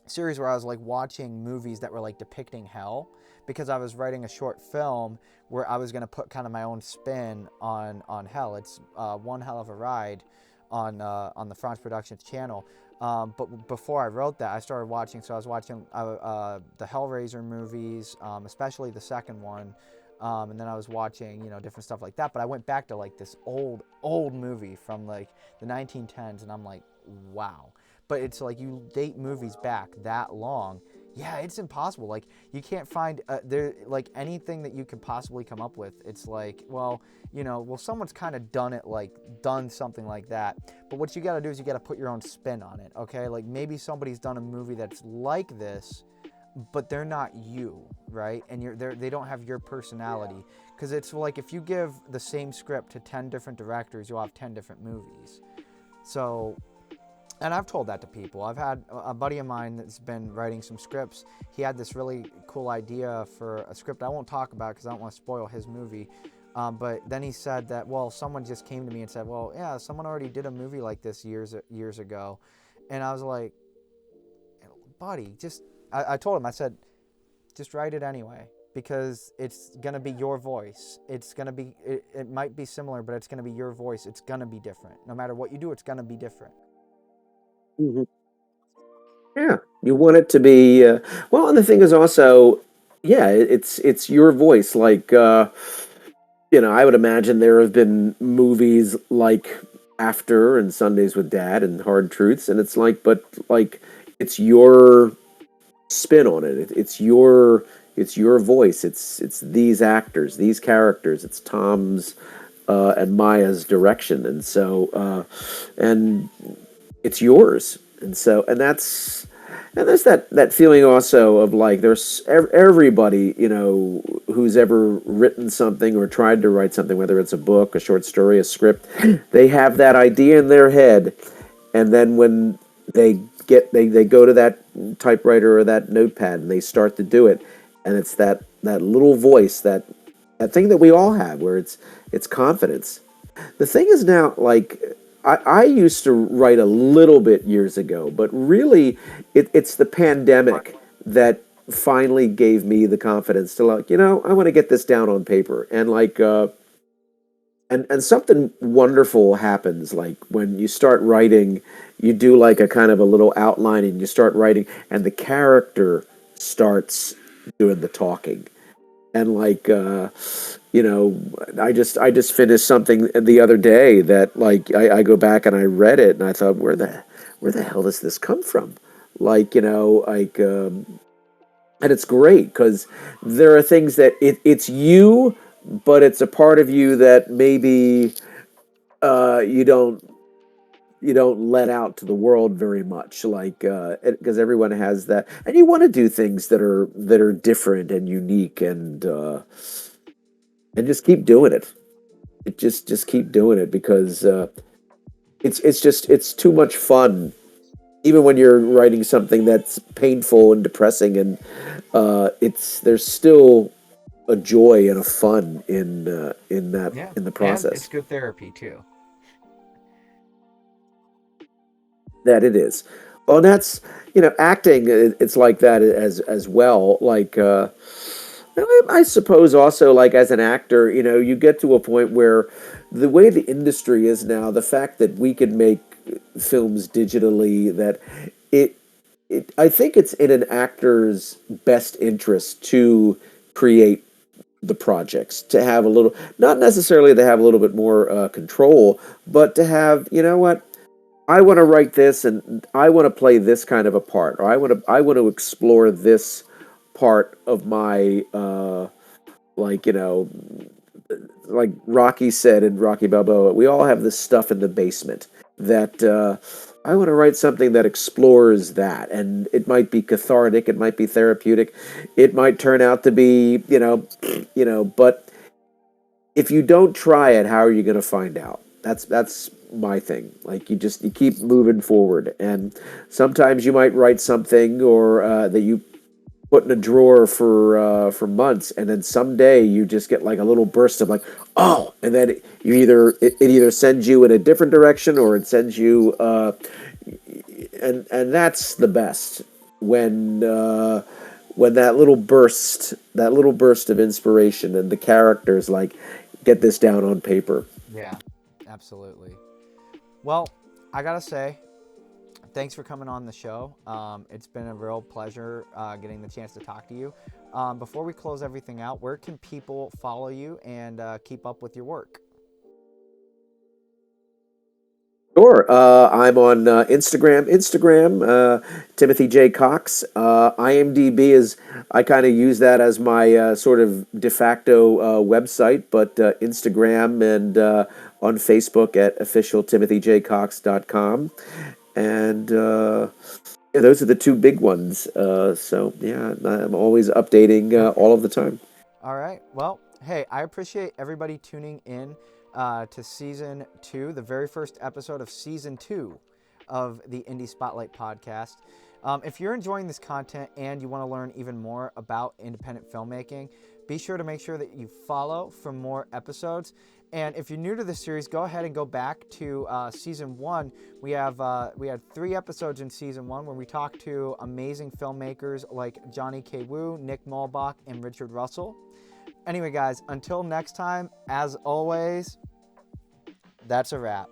B: series where I was like watching movies that were like depicting hell, because I was writing a short film where I was going to put kind of my own spin on hell. It's One Hell of a Ride on the Fronsman Productions channel. But before I wrote that, I started watching. So I was watching the Hellraiser movies, especially the second one, and then I was watching different stuff like that. But I went back to like this old movie from like the 1910s, and I'm like, wow. But it's like, you date movies back that long. Yeah, it's impossible. Like, you can't find there like anything that you could possibly come up with. It's like, well, someone's kind of done something like that. But what you got to do is you got to put your own spin on it. Okay, like maybe somebody's done a movie that's like this, but they're not you, right? And they don't have your personality. Because it's like, if you give the same script to 10 different directors, you'll have 10 different movies. So. And I've told that to people. I've had a buddy of mine that's been writing some scripts. He had this really cool idea for a script I won't talk about because I don't want to spoil his movie. But then he said that, well, someone just came to me and said, well, yeah, someone already did a movie like this years ago. And I was like, buddy, I told him, I said, just write it anyway, because it's going to be your voice. It's going to be, it might be similar, but it's going to be your voice. It's going to be different. No matter what you do, it's going to be different.
A: Mhm. Yeah, you want it to be well, and the thing is also, yeah, it's your voice. Like, I would imagine there have been movies like After and Sundays with Dad and Hard Truths, and it's like, but like, it's your spin on it. It's your voice. It's these actors, these characters. It's Tom's and Maya's direction, and so and it's yours. And there's that feeling also of like, there's everybody who's ever written something or tried to write something, whether it's a book, a short story, a script. They have that idea in their head, and then when they they go to that typewriter or that notepad and they start to do it, and it's that little voice, that thing that we all have, where it's confidence. The thing is now, like, I used to write a little bit years ago, but really, it's the pandemic that finally gave me the confidence to, like, I want to get this down on paper. And like, and something wonderful happens, like when you start writing, you do like a kind of a little outline and you start writing, and the character starts doing the talking. And like, you know I just finished something the other day that, like, I go back and I read it and I thought, where the hell does this come from? Like, like, and it's great because there are things that it's you, but it's a part of you that maybe you don't let out to the world very much, like, because everyone has that, and you want to do things that are different and unique, and just keep doing it. Just keep doing it, because it's too much fun, even when you're writing something that's painful and depressing, and it's there's still a joy and a fun in that,
B: Yeah,
A: in the
B: and it's
A: process.
B: good therapy too.
A: That it is. Well, that's, acting. It's like that as well. Like, I suppose also, like, as an actor, you get to a point where the way the industry is now, the fact that we can make films digitally, that it I think it's in an actor's best interest to create the projects, to have a little, not necessarily to have a little bit more control, but to have, what, I want to write this, and I want to play this kind of a part, or I want to explore this part of my, like, like Rocky said in Rocky Balboa, we all have this stuff in the basement that, I want to write something that explores that, and it might be cathartic, it might be therapeutic, it might turn out to be, but if you don't try it, how are you going to find out? That's my thing. Like, you keep moving forward, and sometimes you might write something, or that you put in a drawer for months, and then someday you just get like a little burst of, like, oh, and then it either sends you in a different direction, or it sends you, and that's the best, when, when that little burst of inspiration, and the characters, like, get this down on paper.
B: Yeah, absolutely. Well, I gotta say, thanks for coming on the show. It's been a real pleasure getting the chance to talk to you. Before we close everything out, where can people follow you and keep up with your work?
A: Sure. I'm on Instagram, Timothy J. Cox. IMDb is, I kind of use that as my sort of de facto website, but Instagram, and on Facebook at officialtimothyjcox.com. And yeah, those are the two big ones. So, yeah, I'm always updating
B: Okay.
A: all of the time.
B: All right. Well, hey, I appreciate everybody tuning in to season two, the very first episode of season two of the Indie Spotlight podcast. If you're enjoying this content and you want to learn even more about independent filmmaking, be sure to make sure that you follow for more episodes. And if you're new to this series, go ahead and go back to season one. We had 3 episodes in season one where we talked to amazing filmmakers like Johnny K. Wu, Nick Malbach, and Richard Russell. Anyway, guys, until next time, as always, that's a wrap.